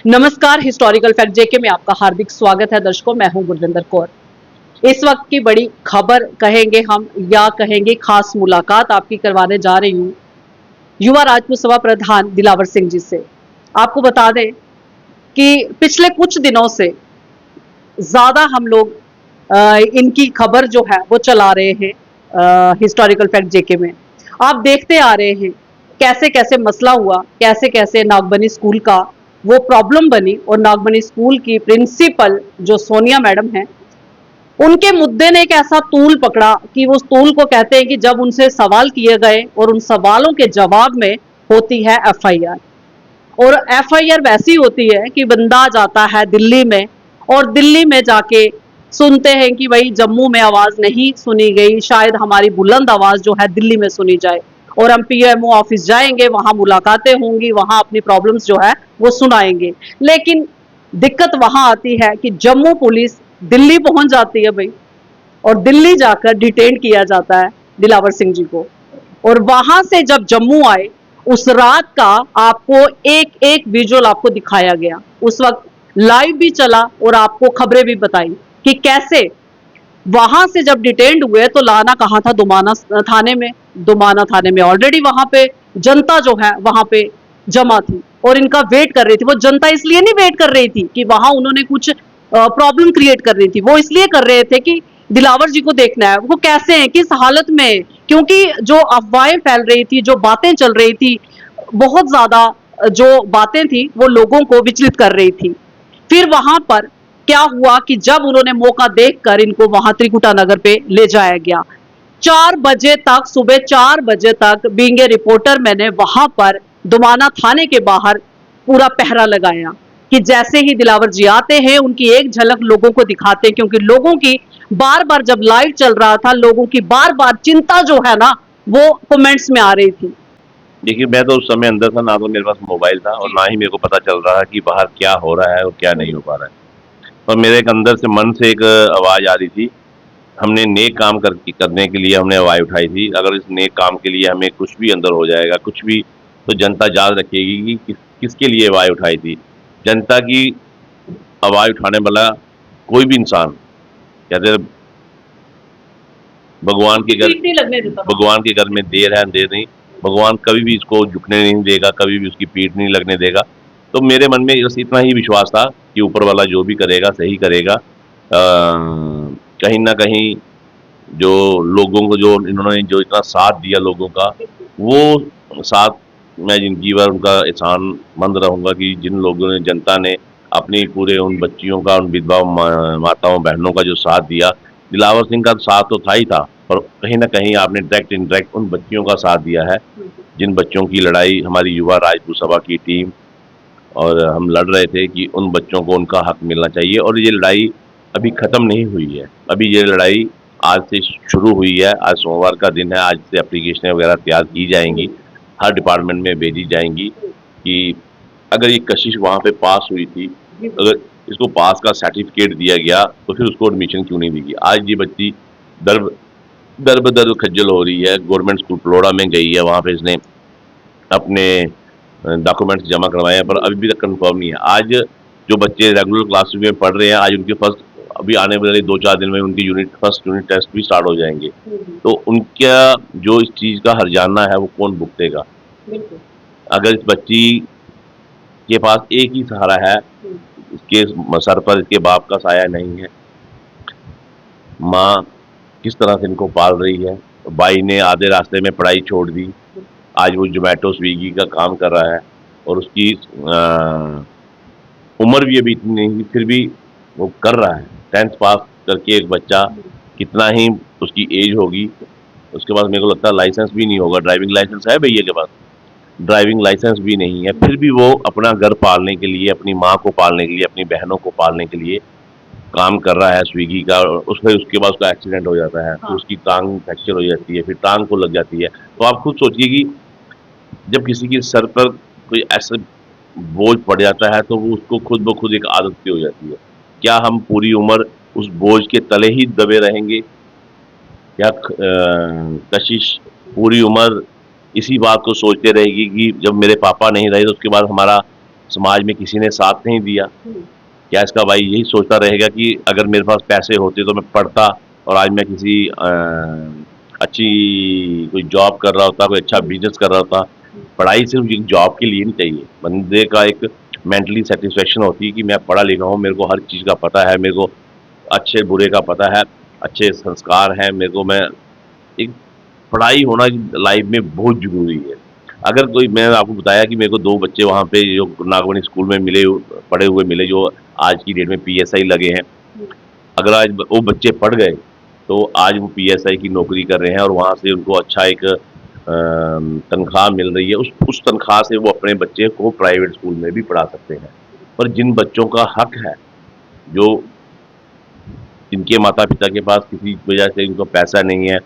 नमस्कार, historical fact जेके में आपका हार्दिक स्वागत है। दर्शकों, मैं हूं गुरविंदर कौर। इस वक्त की बड़ी खबर कहेंगे हम या कहेंगे खास मुलाकात आपकी करवाने जा रही हूं युवा राजपूत सभा प्रधान दिलावर सिंह जी से। आपको बता दें कि पिछले कुछ दिनों से ज्यादा हम लोग इनकी खबर जो है वो चला रहे हैं हिस्टोरिकल फैक्ट जेके में। आप देखते आ रहे हैं कैसे कैसे मसला हुआ, कैसे कैसे नागबनी स्कूल का वो प्रॉब्लम बनी और नागबनी स्कूल की प्रिंसिपल जो सोनिया मैडम है, उनके मुद्दे ने एक ऐसा तूल पकड़ा कि उस तूल को कहते हैं कि जब उनसे सवाल किए गए और उन सवालों के जवाब में होती है एफआईआर। और एफआईआर वैसी होती है कि बंदा जाता है दिल्ली में और दिल्ली में जाके सुनते हैं कि भाई जम्मू में आवाज नहीं सुनी गई, शायद हमारी बुलंद आवाज जो है दिल्ली में सुनी जाए और हम पीएमओ ऑफिस जाएंगे, वहां मुलाकातें होंगी, वहां अपनी प्रॉब्लम्स जो है वो सुनाएंगे। लेकिन दिक्कत वहां आती है कि जम्मू पुलिस दिल्ली पहुंच जाती है भाई, और दिल्ली जाकर डिटेन किया जाता है दिलावर सिंह जी को। और वहां से जब जम्मू आए, उस रात का आपको एक एक विजुअल आपको दिखाया गया। उस वक्त लाइव भी चला और आपको खबरें भी बताई कि कैसे वहां से जब डिटेन्ड हुए तो लाना कहाँ था, दुमाना थाने में। दुमाना थाने में ऑलरेडी वहां पे जनता जो है वहां पे जमा थी और इनका वेट कर रही थी। वो जनता इसलिए नहीं वेट कर रही थी कि वहां उन्होंने कुछ प्रॉब्लम क्रिएट कर रही थी, वो इसलिए कर रहे थे कि दिलावर जी को देखना है वो कैसे हैं, किस हालत में। क्योंकि जो अफवाहें फैल रही थी, जो बातें चल रही थी, बहुत ज्यादा जो बातें थी वो लोगों को विचलित कर रही थी। फिर वहां पर क्या हुआ कि जब उन्होंने मौका देखकर इनको वहां त्रिकुटा नगर पे ले जाया गया, 4 बजे तक, सुबह 4 बजे तक बीइंग ए रिपोर्टर मैंने वहां पर दुमाना थाने के बाहर पूरा पहरा लगाया कि जैसे ही दिलावर जी आते हैं उनकी एक झलक लोगों को दिखाते हैं। क्योंकि लोगों की बार बार जब लाइव चल रहा था, लोगों की बार बार चिंता जो है ना वो कमेंट्स में आ रही थी। देखिए, मैं तो उस समय अंदर था, ना तो मेरे पास मोबाइल था और ना ही मेरे को पता चल रहा है कि बाहर क्या हो रहा है और क्या नहीं हो पा रहा है। और मेरे एक अंदर से मन से एक आवाज़ आ रही थी। हमने नेक काम करने के लिए हमने आवाज़ उठाई थी। अगर इस नेक काम के लिए हमें कुछ भी अंदर हो जाएगा, कुछ भी, तो जनता याद रखेगी कि किसके लिए आवाज़ उठाई थी। जनता की आवाज़ उठाने वाला कोई भी इंसान, कहते भगवान के घर में देर है अंधेर नहीं। भगवान कभी भी इसको झुकने नहीं देगा, कभी भी उसकी पीठ नहीं लगने देगा। तो मेरे मन में बस इतना ही विश्वास था कि ऊपर वाला जो भी करेगा सही करेगा। कहीं ना कहीं जो लोगों को, जो इन्होंने जो इतना साथ दिया लोगों का, वो साथ मैं जिंदगी भर उनका एहसान मंद रहूंगा कि जिन लोगों ने, जनता ने अपनी पूरे उन बच्चियों का, उन विधवा माताओं बहनों का जो साथ दिया। दिलावर सिंह का साथ तो था ही था, पर कहीं ना कहीं आपने डायरेक्ट इनडायरेक्ट उन बच्चियों का साथ दिया है, जिन बच्चों की लड़ाई हमारी युवा राजपूत सभा की टीम और हम लड़ रहे थे कि उन बच्चों को उनका हक मिलना चाहिए। और ये लड़ाई अभी ख़त्म नहीं हुई है, अभी ये लड़ाई आज से शुरू हुई है। आज सोमवार का दिन है, आज से एप्लीकेशनें वगैरह तैयार की जाएंगी, हर डिपार्टमेंट में भेजी जाएंगी कि अगर ये कशिश वहाँ पे पास हुई थी, अगर इसको पास का सर्टिफिकेट दिया गया तो फिर उसको एडमिशन क्यों नहीं दी गई। आज ये बच्ची दर बदर खज्जल हो रही है, गवर्नमेंट स्कूल पलोड़ा में गई है, वहाँ पे इसने अपने डॉक्यूमेंट्स जमा करवाए हैं, पर अभी भी तक कंफर्म नहीं है। आज जो बच्चे रेगुलर क्लासेस में पढ़ रहे हैं, आज उनके फर्स्ट, अभी आने वाले 2-4 दिन में उनकी फर्स्ट यूनिट टेस्ट भी स्टार्ट हो जाएंगे। तो उनका जो इस चीज़ का हर्जाना है वो कौन भुगतेगा। अगर इस बच्ची के पास एक ही सहारा है, इसके सर पर इसके बाप का साया नहीं है, माँ किस तरह से इनको पाल रही है। भाई ने आधे रास्ते में पढ़ाई छोड़ दी, आज वो जोमेटो स्विगी का काम कर रहा है और उसकी उम्र भी अभी इतनी नहीं, फिर भी वो कर रहा है। 10th पास करके एक बच्चा, कितना ही उसकी एज होगी, उसके पास मेरे को लगता है लाइसेंस भी नहीं होगा। ड्राइविंग लाइसेंस है भैया के पास, ड्राइविंग लाइसेंस भी नहीं है, फिर भी वो अपना घर पालने के लिए, अपनी माँ को पालने के लिए, अपनी बहनों को पालने के लिए काम कर रहा है स्विगी का। उसके बाद उसका एक्सीडेंट हो जाता है, तो उसकी टांग फ्रैक्चर हो जाती है, फिर टांग को लग जाती है। तो आप खुद सोचिए कि जब किसी के सर पर कोई ऐसा बोझ पड़ जाता है तो वो उसको खुद ब खुद एक आदत सी हो जाती है। क्या हम पूरी उम्र उस बोझ के तले ही दबे रहेंगे? क्या कशिश पूरी उम्र इसी बात को सोचते रहेगी कि जब मेरे पापा नहीं रहे तो उसके बाद हमारा समाज में किसी ने साथ नहीं दिया। क्या इसका भाई यही सोचता रहेगा कि अगर मेरे पास पैसे होते तो मैं पढ़ता और आज मैं किसी अच्छी कोई जॉब कर रहा होता, कोई अच्छा बिजनेस कर रहा होता। पढ़ाई सिर्फ एक जॉब के लिए नहीं चाहिए, बंदे का एक मेंटली सेटिस्फेक्शन होती है कि मैं पढ़ा लिखा हूँ, मेरे को हर चीज़ का पता है, मेरे को अच्छे बुरे का पता है, अच्छे संस्कार हैं मेरे को। मैं एक पढ़ाई होना लाइफ में बहुत ज़रूरी है। अगर कोई, मैंने आपको बताया कि मेरे को 2 बच्चे वहाँ पे जो नागवानी स्कूल में मिले, पढ़े हुए मिले, जो आज की डेट में पीएसआई लगे हैं। अगर आज वो बच्चे पढ़ गए तो आज वो पीएसआई की नौकरी कर रहे हैं और वहाँ से उनको अच्छा एक तनख्वाह मिल रही है। उस तनख्वाह से वो अपने बच्चे को प्राइवेट स्कूल में भी पढ़ा सकते हैं। पर जिन बच्चों का हक है, जो जिनके माता-पिता के पास किसी वजह से उनको पैसा नहीं है,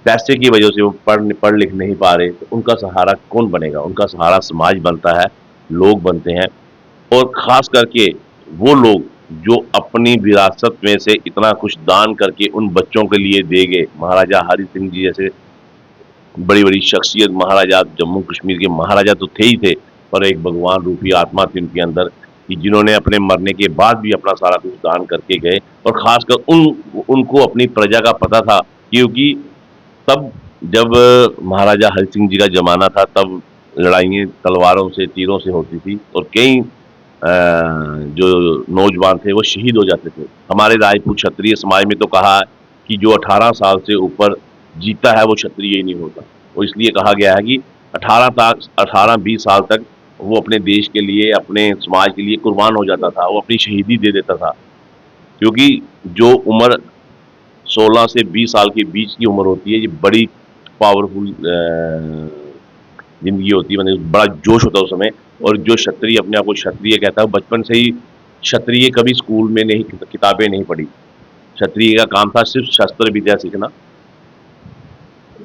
पैसे की वजह से वो पढ़ लिख नहीं पा रहे, तो उनका सहारा कौन बनेगा? उनका सहारा समाज बनता है, लोग बनते हैं। और ख़ास करके वो लोग जो अपनी विरासत में से इतना कुछ दान करके उन बच्चों के लिए दे गए। महाराजा हरि सिंह जी जैसे बड़ी-बड़ी शख्सियत, महाराजा जम्मू कश्मीर के महाराजा तो थे ही थे, पर एक भगवान रूपी आत्मा थी उनके अंदर कि जिन्होंने अपने मरने के बाद भी अपना सारा कुछ दान करके गए। और ख़ासकर उनको अपनी प्रजा का पता था, क्योंकि तब जब महाराजा हरि सिंह जी का ज़माना था, तब लड़ाइयाँ तलवारों से, तीरों से होती थी और कई जो नौजवान थे वो शहीद हो जाते थे। हमारे राजपूत क्षत्रिय समाज में तो कहा है कि जो 18 साल से ऊपर जीता है वो क्षत्रिय ही नहीं होता। और इसलिए कहा गया है कि 18-20 साल तक वो अपने देश के लिए, अपने समाज के लिए कुर्बान हो जाता था, वो अपनी शहीदी दे देता था। क्योंकि जो उम्र 16 से 20 साल के बीच की उम्र होती है, ये बड़ी पावरफुल ज़िंदगी होती है, मतलब बड़ा जोश होता है उस समय। और जो क्षत्रिय अपने आप को क्षत्रिय कहता है, बचपन से ही क्षत्रिय कभी स्कूल में नहीं, किताबें नहीं पढ़ी। क्षत्रिय का काम था सिर्फ शस्त्र विद्या सीखना,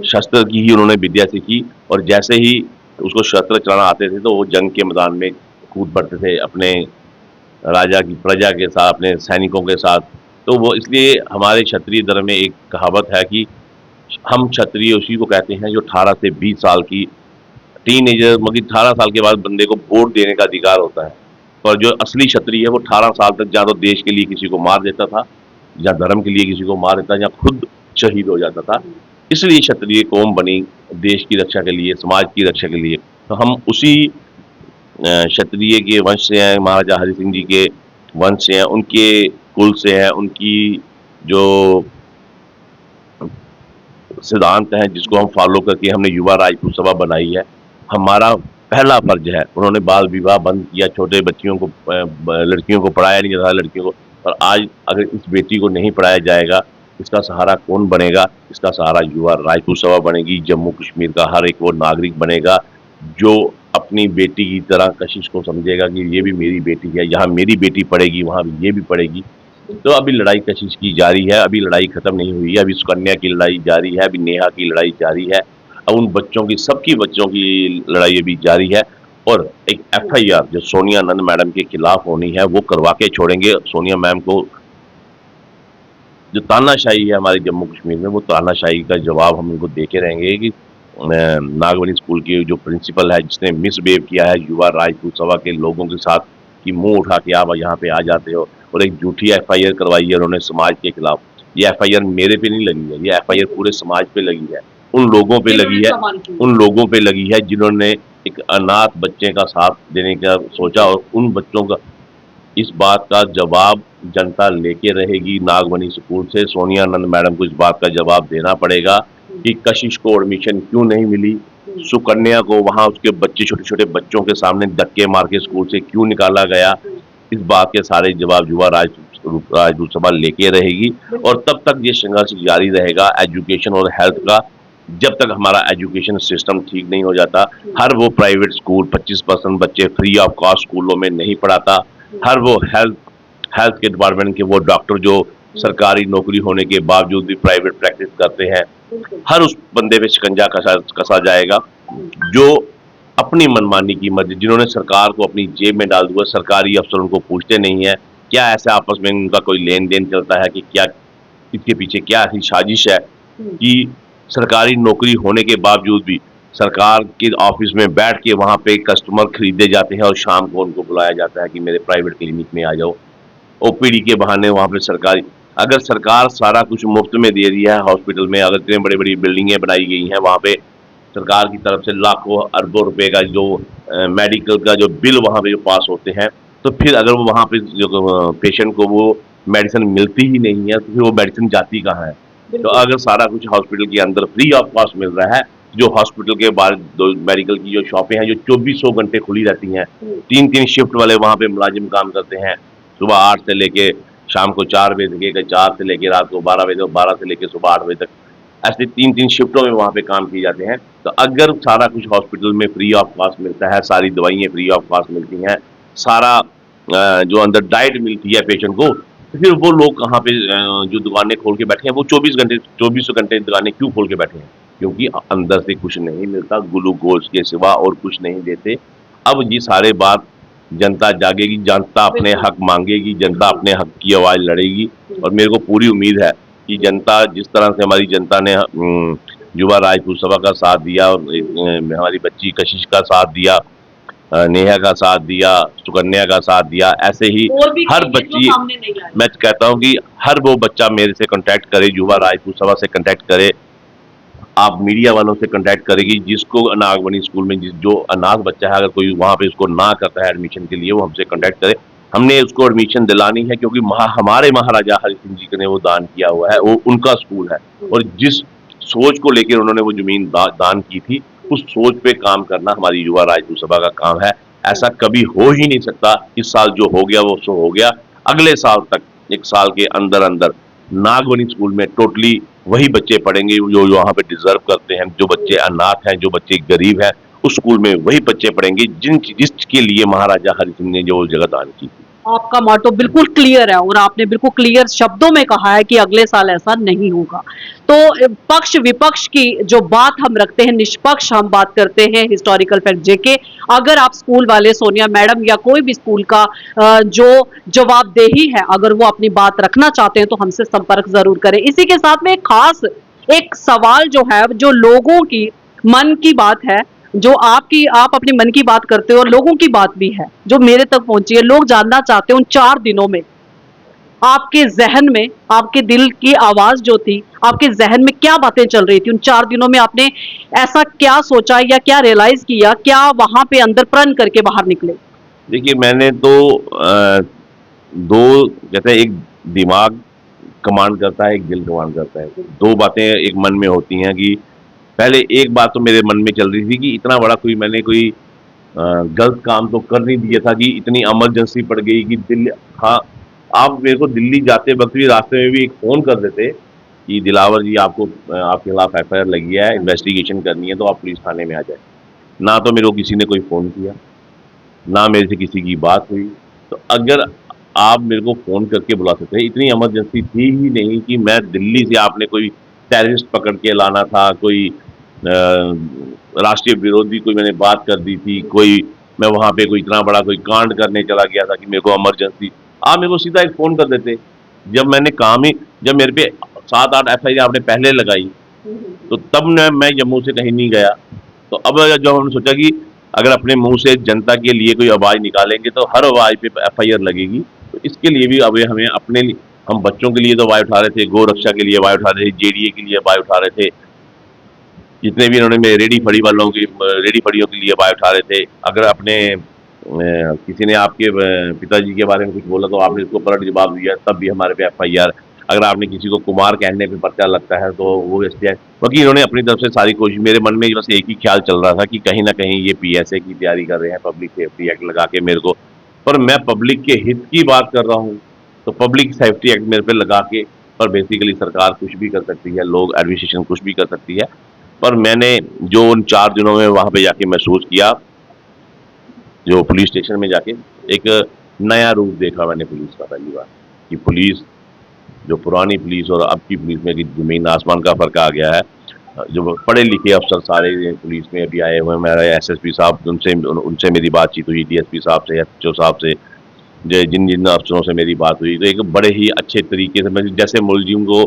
शस्त्र की ही उन्होंने विद्या सीखी। और जैसे ही उसको शस्त्र चलाना आते थे तो वो जंग के मैदान में कूद पड़ते थे अपने राजा की प्रजा के साथ, अपने सैनिकों के साथ। तो वो इसलिए हमारे क्षत्रिय धर्म में एक कहावत है कि हम क्षत्रिय उसी को कहते हैं जो 18 से 20 साल की टीनेजर, मतलब 18 साल के बाद बंदे को वोट देने का अधिकार होता है। पर जो असली क्षत्रिय है वो 18 साल तक या तो देश के लिए किसी को मार देता था, या धर्म के लिए किसी को मार देता, या खुद शहीद हो जाता था। इसलिए क्षत्रिय कौम बनी, देश की रक्षा के लिए, समाज की रक्षा के लिए। तो हम उसी क्षत्रिय के वंश से हैं, महाराजा हरि सिंह जी के वंश से हैं, उनके कुल से हैं, उनकी जो सिद्धांत हैं जिसको हम फॉलो करके हमने युवा राजपूत सभा बनाई है। हमारा पहला फर्ज है, उन्होंने बाल विवाह बंद किया, छोटे बच्चियों को, लड़कियों को पढ़ाया नहीं जाता, लड़कियों को। और आज अगर इस बेटी को नहीं पढ़ाया जाएगा, इसका सहारा कौन बनेगा? इसका सहारा युवा राजपूत सभा बनेगी। जम्मू कश्मीर का हर एक वो नागरिक बनेगा जो अपनी बेटी की तरह कशिश को समझेगा कि ये भी मेरी बेटी है, यहाँ मेरी बेटी पढ़ेगी, वहाँ भी ये भी पढ़ेगी। तो अभी लड़ाई कशिश की जारी है, अभी लड़ाई खत्म नहीं हुई है, अभी सुकन्या की लड़ाई जारी है, अभी नेहा की लड़ाई जारी है। अब उन बच्चों की, सबकी बच्चों की लड़ाई अभी जारी है। और एक एफआईआर जो सोनिया नंद मैडम के खिलाफ होनी है वो करवा के छोड़ेंगे। सोनिया मैम को जो तानाशाही है हमारे जम्मू कश्मीर में, वो तानाशाही का जवाब हम उनको देके रहेंगे कि नागवनी स्कूल की जो प्रिंसिपल है जिसने मिसबिहेव किया है युवा राजपूत सभा के लोगों के साथ, कि मुंह उठा के आप यहाँ पे आ जाते हो, और एक झूठी एफआईआर करवाई है उन्होंने समाज के खिलाफ। ये एफआईआर मेरे पे नहीं लगी है, ये एफआईआर पूरे समाज पे लगी है, उन लोगों पे लगी है, उन लोगों पे लगी है जिन्होंने एक अनाथ बच्चे का साथ देने का सोचा। और उन बच्चों का, इस बात का जवाब जनता लेके रहेगी नागवनी स्कूल से। सोनिया नंद मैडम को इस बात का जवाब देना पड़ेगा कि कशिश को एडमिशन क्यों नहीं मिली, सुकन्या को वहाँ उसके बच्चे, छोटे छोटे बच्चों के सामने धक्के मार के स्कूल से क्यों निकाला गया। इस बात के सारे जवाब युवा राजपूत सभा लेके रहेगी। और तब तक ये संघर्ष जारी रहेगा एजुकेशन और हेल्थ का, जब तक हमारा एजुकेशन सिस्टम ठीक नहीं हो जाता। हर वो प्राइवेट स्कूल 25% बच्चे फ्री ऑफ कॉस्ट स्कूलों में नहीं पढ़ाता। हर वो हेल्थ के डिपार्टमेंट के वो डॉक्टर जो सरकारी नौकरी होने के बावजूद भी प्राइवेट प्रैक्टिस करते हैं, हर उस बंदे पे शिकंजा कसा जाएगा जो अपनी मनमानी की मर्जी, जिन्होंने सरकार को अपनी जेब में डाल दिया। सरकारी अफसर उनको पूछते नहीं है क्या ऐसे आपस में उनका कोई लेन देन चलता है, कि क्या इसके पीछे क्या ऐसी साजिश है कि सरकारी नौकरी होने के बावजूद भी सरकार के ऑफिस में बैठ के वहाँ पे कस्टमर खरीदे जाते हैं और शाम को उनको बुलाया जाता है कि मेरे प्राइवेट क्लिनिक में आ जाओ। ओपीडी के बहाने वहाँ पे सरकारी, अगर सरकार सारा कुछ मुफ्त में दे दिया है हॉस्पिटल में, अगर इतनी बड़ी-बड़ी बिल्डिंगें बनाई गई हैं, वहाँ पे सरकार की तरफ से लाखों अरबों रुपए का जो मेडिकल का जो बिल वहाँ पे जो पास होते हैं, तो फिर अगर वो वहाँ पे जो पेशेंट को वो मेडिसिन मिलती ही नहीं है, तो फिर वो मेडिसिन जाती कहाँ है? तो बिल्कुल। अगर सारा कुछ हॉस्पिटल के अंदर फ्री ऑफ कॉस्ट मिल रहा है, जो हॉस्पिटल के बाहर दो मेडिकल की जो शॉपें हैं, जो 2400 घंटे खुली रहती हैं, 3-3 शिफ्ट वाले वहाँ पे मुलाजिम काम करते हैं, सुबह 8 से लेके शाम को 4 बजे तक, 4 से लेके रात को 12 बजे तक, 12 से लेके सुबह 8 बजे तक, ऐसे 3-3 शिफ्टों में वहाँ पे काम किए जाते हैं। तो अगर सारा कुछ हॉस्पिटल में फ्री ऑफ कॉस्ट मिलता है, सारी दवाइयाँ फ्री ऑफ कॉस्ट मिलती हैं, सारा जो अंदर डाइट मिलती है पेशेंट को, तो फिर वो लोग कहाँ पे जो दुकानें खोल के बैठे हैं, वो 24 घंटे दुकानें क्यों खोल के बैठे हैं? क्योंकि अंदर से कुछ नहीं मिलता, ग्लूकोज के सिवा और कुछ नहीं देते। अब ये सारे बात जनता जागेगी, जनता अपने हक मांगेगी, जनता अपने हक की आवाज़ लड़ेगी, और मेरे को पूरी उम्मीद है कि जनता जिस तरह से हमारी जनता ने युवा राजपूत सभा का साथ दिया, और हमारी बच्ची कशिश का साथ दिया, नेहा का साथ दिया, सुकन्या का साथ दिया, ऐसे ही और भी हर कई हैं जो बच्ची, सामने नहीं आए। मैं कहता हूँ कि हर वो बच्चा मेरे से कांटेक्ट करे, युवा राजपूत सभा से कांटेक्ट करे, आप मीडिया वालों से कांटेक्ट करेगी, जिसको नागमणि स्कूल में जो अनाथ बच्चा है, अगर कोई वहाँ पे उसको ना करता है एडमिशन के लिए, वो हमसे कांटेक्ट करे। हमने उसको एडमिशन दिलानी है, क्योंकि हमारे महाराजा हरि सिंह जी ने वो दान किया हुआ है, वो उनका स्कूल है, और जिस सोच को लेकर उन्होंने वो जमीन दान की थी, उस सोच पे काम करना हमारी युवा राजपूत सभा का काम है। ऐसा कभी हो ही नहीं सकता। इस साल जो हो गया वो सो हो गया। अगले साल तक, 1 साल के अंदर अंदर नागवनी स्कूल में टोटली वही बच्चे पढ़ेंगे जो वहाँ पे डिजर्व करते हैं, जो बच्चे अनाथ हैं, जो बच्चे गरीब हैं, उस स्कूल में वही बच्चे पढ़ेंगे जिसके लिए महाराजा हरि सिंह ने जो जगह दान की थी। आपका मोटो बिल्कुल क्लियर है और आपने बिल्कुल क्लियर शब्दों में कहा है कि अगले साल ऐसा नहीं होगा। तो पक्ष विपक्ष की जो बात हम रखते हैं, निष्पक्ष हम बात करते हैं, हिस्टोरिकल फैक्ट जेके, अगर आप स्कूल वाले, सोनिया मैडम या कोई भी स्कूल का जो जवाबदेही है, अगर वो अपनी बात रखना चाहते हैं तो हमसे संपर्क जरूर करें। इसी के साथ में एक खास एक सवाल जो है, जो लोगों की मन की बात है, जो आप अपने मन की बात करते हो और लोगों की बात भी है जो मेरे तक पहुंची है। लोग जानना चाहते हैं उन 4 दिनों में आपके जहन में, आपके दिल की आवाज जो थी, आपके जहन में क्या बातें चल रही थी? उन 4 दिनों में आपने ऐसा क्या सोचा या क्या रियलाइज किया, क्या वहां पे अंदर प्रण करके बाहर निकले? देखिए, मैंने तो 2 कहते हैं, एक दिमाग कमांड करता है, एक दिल कमांड करता है। 2 बातें एक मन में होती हैं कि पहले एक बात तो मेरे मन में चल रही थी कि इतना बड़ा मैंने कोई गलत काम तो कर नहीं दिया था कि इतनी इमरजेंसी पड़ गई कि दिल्ली, हाँ, आप मेरे को दिल्ली जाते वक्त भी रास्ते में भी एक फ़ोन कर देते कि दिलावर जी, आपको आपके खिलाफ एफआईआर लगी है, इन्वेस्टिगेशन करनी है, तो आप पुलिस थाने में आ जाए। ना तो मेरे को किसी ने कोई फ़ोन किया, ना मेरे से किसी की बात हुई। तो अगर आप मेरे को फ़ोन करके बुला सकते हैं, इतनी इमरजेंसी थी ही नहीं कि मैं दिल्ली से आपने कोई टेररिस्ट पकड़ के लाना था, कोई राष्ट्रीय विरोधी कोई मैंने बात कर दी थी, कोई मैं वहाँ पे कोई इतना बड़ा कोई कांड करने चला गया था कि मेरे को इमरजेंसी, आप मेरे को सीधा एक फ़ोन कर देते। जब मैंने काम ही, जब मेरे पे 7-8 एफआईआर आपने पहले लगाई, तो तब मैं जम्मू से कहीं नहीं गया। तो अब जब हमने सोचा कि अगर अपने मुंह से जनता के लिए कोई आवाज़ निकालेंगे तो हर आवाज़ पे एफआईआर लगेगी, तो इसके लिए भी अब हमें अपने लिए, हम बच्चों के लिए तो आवाज़ उठा रहे थे, गौ रक्षा के लिए आवाज़ उठा रहे थे, जेडीए के लिए आवाज़ उठा रहे थे, जितने भी इन्होंने रेडी फड़ी वालों की, रेडी फड़ियों के लिए आवाज़ उठा रहे थे। अगर अपने किसी ने आपके पिताजी के बारे में कुछ बोला तो आपने उसको पलट जवाब दिया, तब भी हमारे पे एफआईआर। अगर आपने किसी को कुमार कहने पे पर्चा लगता है तो वो एसटीआई। बाकी इन्होंने अपनी तरफ से सारी कोशिश, मेरे मन में बस एक ही ख्याल चल रहा था कि कहीं ना कहीं ये पीएसए की तैयारी कर रहे हैं, पब्लिक सेफ्टी एक्ट लगा के मेरे को, पर मैं पब्लिक के हित की बात कर रहा हूँ, तो पब्लिक सेफ्टी एक्ट मेरे पे लगा के, पर बेसिकली सरकार कुछ भी कर सकती है, लोग एडमिनिस्ट्रेशन कुछ भी कर सकती है। पर मैंने जो उन 4 दिनों में वहाँ पे जाके महसूस किया, जो पुलिस स्टेशन में जाके एक नया रूप देखा मैंने पुलिस का पहली बार, कि पुलिस, जो पुरानी पुलिस और अब की पुलिस में कि ज़मीन आसमान का फ़र्क आ गया है। जो पढ़े लिखे अफ़सर सारे पुलिस में अभी आए हुए हैं, मेरे एसएसपी साहब, उनसे मेरी बातचीत हुई, डीएसपी साहब से, एसएचओ साहब से, जिन अफ़सरों से मेरी बात हुई, तो एक बड़े ही अच्छे तरीके से, मैं जैसे मुलजिम को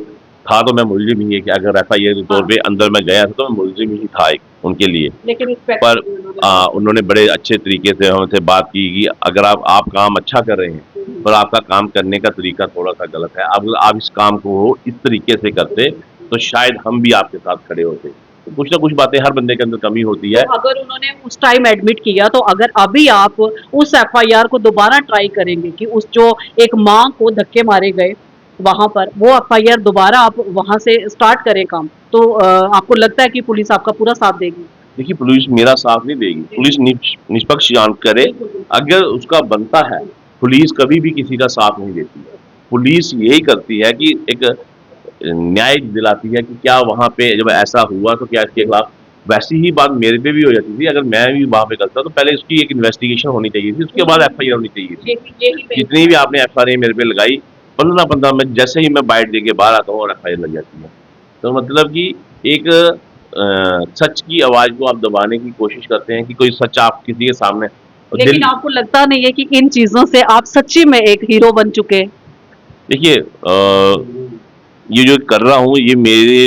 था तो मैं मुलजिम ही है कि अगर एफआईआर के तौर पे अंदर मैं गया था तो मैं मुलजिम ही था एक उनके लिए। लेकिन पर इंस्पेक्टर उन्होंने बड़े अच्छे तरीके से हमसे बात की कि अगर आप काम अच्छा कर रहे हैं पर आपका काम करने का तरीका थोड़ा सा गलत है, अगर आप इस काम को इस तरीके से करते तो शायद हम भी आपके साथ खड़े होते। तो कुछ ना कुछ बातें हर बंदे के अंदर कमी होती तो है। अगर उन्होंने उस टाइम एडमिट किया तो अगर अभी आप उस एफआईआर को दोबारा ट्राई करेंगे कि उस जो एक माँ को धक्के मारे गए वहां पर वो एफआईआर दोबारा आप वहां से स्टार्ट करें काम, तो आपको लगता है कि पुलिस आपका पूरा साथ देगी? देखिए पुलिस मेरा साथ नहीं देगी, पुलिस निष्पक्ष जांच करे। अगर उसका बनता है, पुलिस कभी भी किसी का साथ नहीं देती। पुलिस यही करती है कि एक न्याय दिलाती है कि क्या वहाँ पे जब ऐसा हुआ तो क्या इसके खिलाफ, वैसी ही बात मेरे पे भी हो जाती थी। अगर मैं भी वहाँ पे करता तो पहले उसकी एक इन्वेस्टिगेशन होनी चाहिए थी, उसके बाद एफआईआर होनी चाहिए थी। जितनी भी आपने एफआईआर मेरे पे लगाई, 15-15 मिनट जैसे ही मैं बाइट दे के बाहर आता हूँ और एफआईआर लग जाती है। तो मतलब कि एक सच की आवाज़ को आप दबाने की कोशिश करते हैं कि कोई सच आप किसी के सामने, और लेकिन दिल आपको लगता नहीं है कि इन चीजों से आप सच्ची में एक हीरो बन चुके हैं? देखिए ये जो कर रहा हूँ ये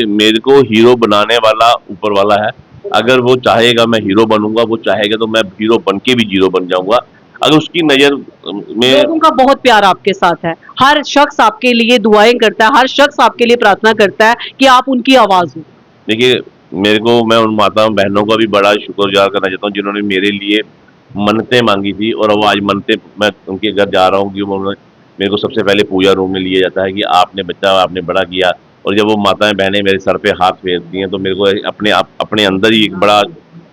मेरे को हीरो बनाने वाला ऊपर वाला है। अगर वो चाहेगा मैं हीरो बनूंगा, वो चाहेगा तो मैं हीरो बन के भी जीरो बन जाऊंगा। अगर उसकी नज़र में, लोगों का बहुत प्यार आपके साथ है, हर शख्स आपके लिए दुआएं करता है, हर शख्स आपके लिए प्रार्थना करता है कि आप उनकी आवाज हो। देखिए मैं उन माताओं बहनों का भी बड़ा शुक्रगुजार करना चाहता हूँ जिन्होंने मेरे लिए मन्नतें मांगी थी, और वो आज मन्नतें मैं उनके घर जा रहा हूँ कि उन्होंने मेरे को सबसे पहले पूजा रूम में लिया जाता है कि आपने बच्चा आपने बड़ा किया। और जब वो माताएं बहनें मेरे सर पे हाथ फेरती हैं तो मेरे को अपने अंदर ही एक बड़ा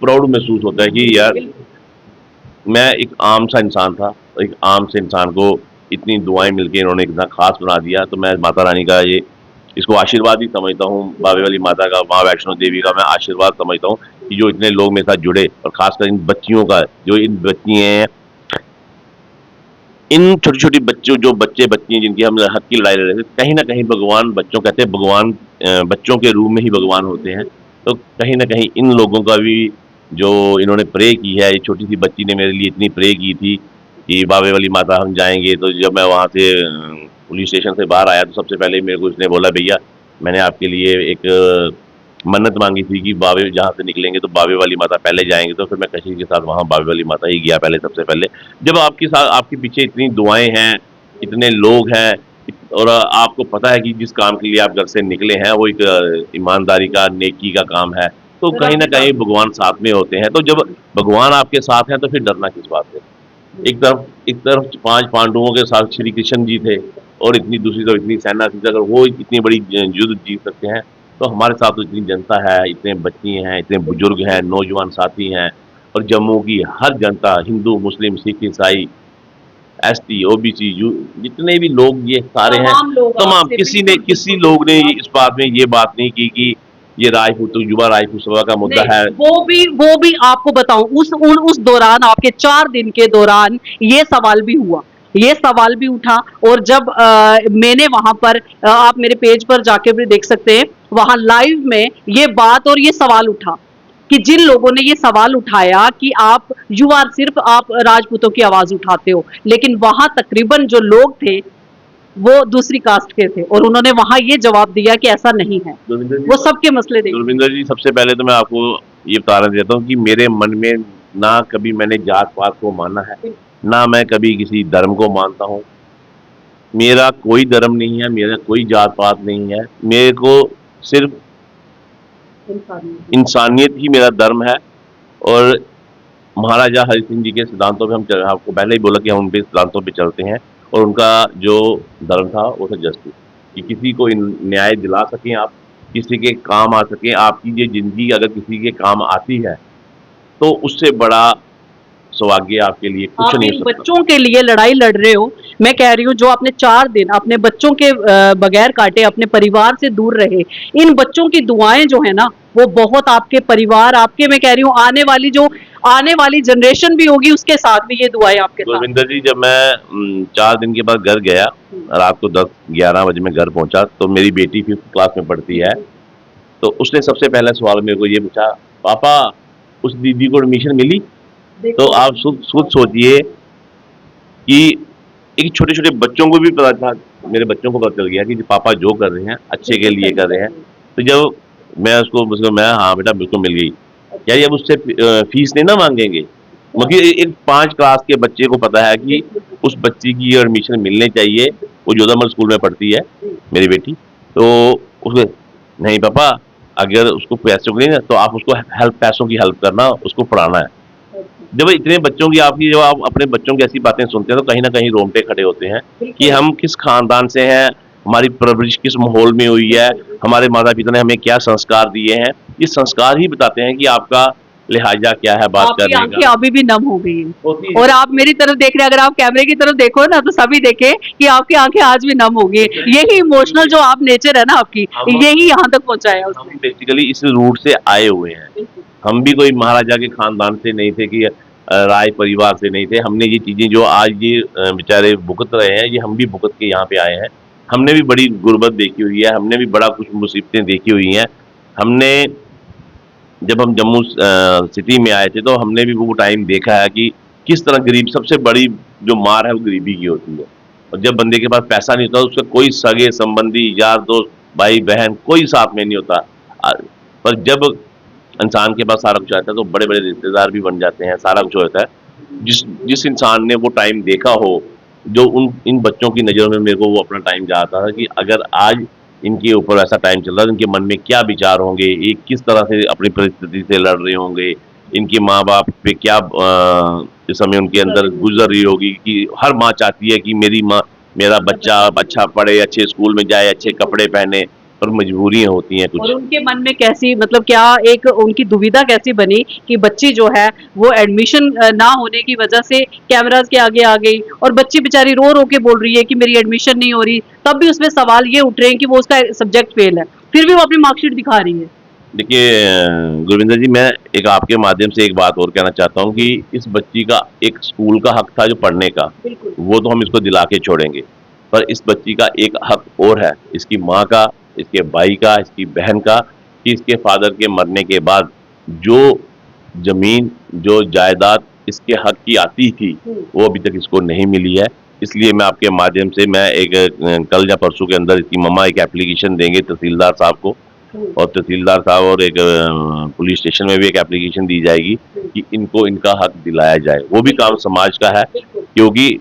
प्राउड महसूस होता है कि यार मैं एक आम सा इंसान था, एक आम से इंसान को इतनी दुआएं मिलके इन्होंने इतना खास बना दिया। तो मैं माता रानी का ये इसको आशीर्वाद ही समझता हूँ, बाबे वाली माता का, माँ वैष्णो देवी का मैं आशीर्वाद समझता हूँ कि जो इतने लोग मेरे साथ जुड़े, और खासकर इन बच्चियों का, जो इन बच्ची हैं, इन छोटी-छोटी बच्चों, जो बच्चे बच्ची हैं जिनकी हम हक की लड़ाई लड़ रहे थे, कहीं न कहीं भगवान, बच्चों कहते हैं भगवान बच्चों के रूप में ही भगवान होते हैं। तो कहीं न कहीं इन लोगों का भी जो इन्होंने प्रे की है, ये छोटी-सी बच्ची ने मेरे लिए इतनी प्रे की थी कि बाबे वाली माता हम जाएँगे। तो जब मैं वहाँ से पुलिस स्टेशन से बाहर आया तो सबसे पहले मेरे को इसने बोला, भैया मैंने आपके लिए एक मन्नत मांगी थी कि बाबे जहाँ से निकलेंगे तो बाबे वाली माता पहले जाएँगे। तो फिर मैं कशीश के साथ वहाँ बाबे वाली माता ही गया पहले, सबसे पहले। जब आपके साथ आपके पीछे इतनी दुआएं हैं, इतने लोग हैं, और आपको पता है कि जिस काम के लिए आप घर से निकले हैं वो एक ईमानदारी का, नेकी का काम है, तो कहीं ना कहीं भगवान साथ में होते हैं। तो जब भगवान आपके साथ हैं तो फिर डरना किस बात से। एक तरफ 5 पांडवों के साथ श्री कृष्ण जी थे, और इतनी दूसरी तरफ इतनी सेना थी। अगर वो इतनी बड़ी युद्ध जीत सकते हैं तो हमारे साथ तो इतनी जनता है, इतने बच्ची हैं, इतने बुजुर्ग हैं, नौजवान साथी हैं, और जम्मू की हर जनता, हिंदू मुस्लिम सिख ईसाई एसटी ओबीसी यू, जितने भी लोग ये सारे हैं, तमाम लोग तमाम, आपसे किसी लोग ने इस बात में ये बात नहीं की कि ये राजपूत युवा राजपूत सभा का मुद्दा है। वो भी आपको बताऊं उस दौरान आपके 4 दिन के दौरान ये सवाल भी हुआ, ये सवाल भी उठा। और जब मैंने वहां पर आप मेरे पेज पर जाके भी देख सकते हैं, वहां लाइव में ये बात और ये सवाल उठा कि जिन लोगों ने ये सवाल उठाया कि आप युवा सिर्फ आप राजपूतों की आवाज उठाते हो, लेकिन वहां तकरीबन जो लोग थे वो दूसरी कास्ट के थे, और उन्होंने वहां ये जवाब दिया कि ऐसा नहीं है, गुरविंदर जी, वो सबके मसले देखें। गुरविंदर जी, सबसे पहले तो मैं आपको ये बताना चाहता हूँ कि मेरे मन में ना कभी मैंने जात पात को माना है, ना मैं कभी किसी धर्म को मानता हूँ। मेरा कोई धर्म नहीं है, मेरा कोई जात पात नहीं है, मेरे को सिर्फ इंसानियत ही मेरा धर्म है। और महाराजा हरि सिंह जी के सिद्धांतों पे आपको पहले ही बोला कि हम उनके सिद्धांतों पे चलते हैं, और उनका जो धर्म था वो था जस्टिस, कि किसी को न्याय दिला सकें आप, किसी के काम आ सकें। आपकी ये जिंदगी अगर किसी के काम आती है तो उससे बड़ा सौभाग्य आपके लिए कुछ आप नहीं इन हो सकता। बच्चों के लिए लड़ाई लड़ रहे हो, मैं कह रही हूँ जो आपने 4 दिन अपने बच्चों के बगैर काटे, अपने परिवार से दूर रहे, इन बच्चों की दुआएं जो है ना वो बहुत आपके परिवार, आपके, मैं कह रही हूँ आने वाली जनरेशन भी होगी उसके साथ भी ये दुआएं आपके साथ। गुरविंदर जी, जब मैं 4 दिन के बाद घर गया, रात को 10-11 बजे मैं घर पहुंचा, तो मेरी बेटी 5th क्लास में पढ़ती है। तो उसने सबसे पहला सवाल मेरे को ये पूछा, पापा उस दीदी को एडमिशन मिली? तो आप खुद सोचिए कि एक छोटे छोटे बच्चों को भी पता था, मेरे बच्चों को पता चल गया कि पापा जो कर रहे हैं अच्छे के लिए कर रहे हैं। तो जब मैं हाँ बेटा बिल्कुल मिल गई, क्या ये अब उससे फीस नहीं ना मांगेंगे? क्योंकि एक 5 क्लास के बच्चे को पता है कि उस बच्ची की एडमिशन मिलनी चाहिए, वो जोधामल स्कूल में पढ़ती है मेरी बेटी, तो उसको नहीं पापा अगर उसको पैसों की नहीं ना तो आप उसको पैसों की हेल्प करना, उसको पढ़ाना है। जब इतने बच्चों की जब आप अपने बच्चों की ऐसी बातें सुनते हैं तो कहीं ना कहीं रोंगटे खड़े होते हैं कि हम किस खानदान से हैं, हमारी परवरिश किस माहौल में हुई है, हमारे माता पिता ने हमें क्या संस्कार दिए हैं। ये संस्कार ही बताते हैं कि आपका लिहाजा क्या है बात आपकी करने आंखें का। अभी भी नम हो गई हैं होती और है। आप मेरी तरफ देख रहे हैं। अगर आप कैमरे की तरफ देखो ना तो सभी देखे कि आपकी आंखें आज भी नम हो गई हैं। यही इमोशनल जो आप नेचर है ना आपकी, यही यहाँ तक पहुंचाया हम उसने। बेसिकली इस रूट से आए हुए हैं। हम भी कोई महाराजा के खानदान से नहीं थे कि राय परिवार से नहीं थे। हमने ये चीजें जो आज ये बेचारे भुगत रहे हैं, ये हम भी भुगत के यहाँ पे आए हैं। हमने भी बड़ी गुर्बत देखी हुई है, हमने भी बड़ा कुछ मुसीबतें देखी हुई हैं। हमने जब हम जम्मू सिटी में आए थे तो हमने भी वो टाइम देखा है कि किस तरह गरीब सबसे बड़ी जो मार है वो गरीबी की होती है। और जब बंदे के पास पैसा नहीं होता उसका कोई सगे संबंधी यार दोस्त भाई बहन कोई साथ में नहीं होता। पर जब इंसान के पास सारा कुछ आता है तो बड़े बड़े रिश्तेदार भी बन जाते हैं, सारा कुछ होता है। जिस जिस इंसान ने वो टाइम देखा हो, जो उन इन बच्चों की नज़रों में मेरे को वो अपना टाइम जाता था कि अगर आज इनके ऊपर ऐसा टाइम चल रहा है, इनके मन में क्या विचार होंगे, ये किस तरह से अपनी परिस्थिति से लड़ रहे होंगे, इनके माँ बाप पे क्या इस समय उनके अंदर गुजर रही होगी कि हर माँ चाहती है कि मेरा बच्चा अच्छा पढ़े, अच्छे स्कूल में जाए, अच्छे कपड़े पहने, पर मजबूरियां होती हैं और कुछ। उनके मन में कैसी मतलब क्या एक उनकी दुविधा कैसी बनी कि बच्ची जो है वो एडमिशन ना होने की वजह से कैमरास के आगे आ गई और बच्ची बेचारी रो रो के बोल रही है कि मेरी एडमिशन नहीं हो रही। तब भी उसमें सवाल ये उठ रहे हैं कि वो उसका सब्जेक्ट फेल है, फिर भी वो अपनी मार्कशीट दिखा रही है। देखिए गुरविंदर जी, मैं एक आपके माध्यम से एक बात और कहना चाहता हूँ कि इस बच्ची का एक स्कूल का हक था जो पढ़ने का, बिल्कुल। वो तो हम इसको दिला के छोड़ेंगे। पर इस बच्ची का एक हक और है, इसकी माँ का, इसके भाई का, इसकी बहन का, कि इसके फादर के मरने के बाद जो जमीन जो जायदाद इसके हक की आती थी वो अभी तक इसको नहीं मिली है। इसलिए मैं आपके माध्यम से मैं एक कल या परसों के अंदर इसकी मम्मा एक एप्लीकेशन देंगे तहसीलदार साहब को, और तहसीलदार साहब और एक पुलिस स्टेशन में भी एक एप्लीकेशन दी जाएगी कि इनको इनका हक दिलाया जाए। वो भी काम समाज का है, क्योंकि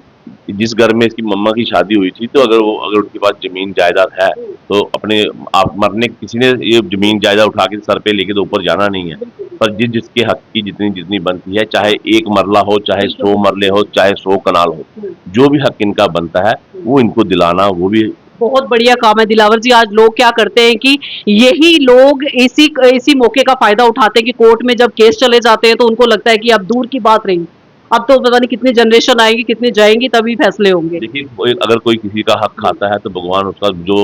जिस घर में इसकी मम्मा की शादी हुई थी तो अगर उनके पास जमीन जायदाद है तो अपने आप मरने किसी ने ये जमीन जायदाद उठा के सर पे लेके तो ऊपर जाना नहीं है। पर जिसके हक की जितनी जितनी बनती है, चाहे 1 मरला हो, चाहे 100 मरले हो, चाहे 100 कनाल हो, जो भी हक इनका बनता है वो इनको दिलाना, वो भी बहुत बढ़िया काम है दिलावर जी। आज लोग क्या करते हैं कि यही लोग इसी मौके का फायदा उठाते हैं कि कोर्ट में जब केस चले जाते हैं तो उनको लगता है कि अब दूर की बात रही, अब तो पता नहीं कितनी जनरेशन आएगी कितनी जाएंगी तभी फैसले होंगे। देखिए अगर कोई किसी का हक खाता है तो भगवान उसका जो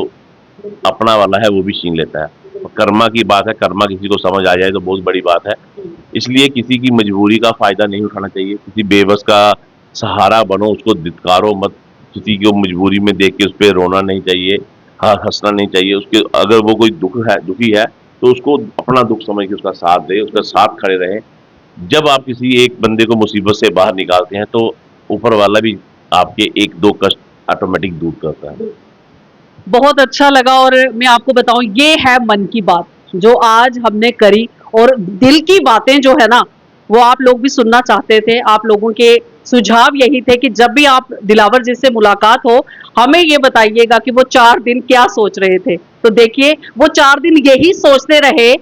अपना वाला है वो भी छीन लेता है। कर्मा की बात है, कर्मा किसी को समझ आ जाए तो बहुत बड़ी बात है। इसलिए किसी की मजबूरी का फायदा नहीं उठाना चाहिए, किसी बेबस का सहारा बनो, उसको धिक्कारो मत, किसी को मजबूरी में देख के उस पर रोना नहीं चाहिए, हाँ हंसना नहीं चाहिए। उसके अगर वो कोई दुखी है तो उसको अपना दुख समझ के उसका साथ दे, उसका साथ खड़े रहे। जब आप किसी एक बंदे को मुसीबत से बाहर निकालते हैं तो ऊपर वाला भी आपके 1-2 कष्ट ऑटोमेटिक दूर करता है। बहुत अच्छा लगा और मैं आपको बताऊं ये है मन की बात जो आज हमने करी, और दिल की बातें जो है ना वो आप लोग भी सुनना चाहते थे। आप लोगों के सुझाव यही थे कि जब भी आप दिलावर जी से मुलाकात हो हमें ये बताइएगा कि वो 4 दिन क्या सोच रहे थे। तो देखिए वो 4 दिन यही सोचते रहे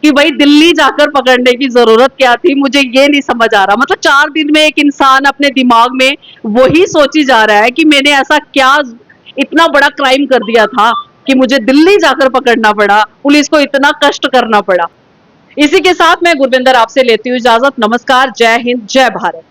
कि भाई दिल्ली जाकर पकड़ने की जरूरत क्या थी, मुझे ये नहीं समझ आ रहा। मतलब 4 दिन में एक इंसान अपने दिमाग में वही सोची जा रहा है कि मैंने ऐसा क्या इतना बड़ा क्राइम कर दिया था कि मुझे दिल्ली जाकर पकड़ना पड़ा, पुलिस को इतना कष्ट करना पड़ा। इसी के साथ मैं गुरविंदर आपसे लेती हूँ इजाजत। नमस्कार, जय हिंद, जय भारत।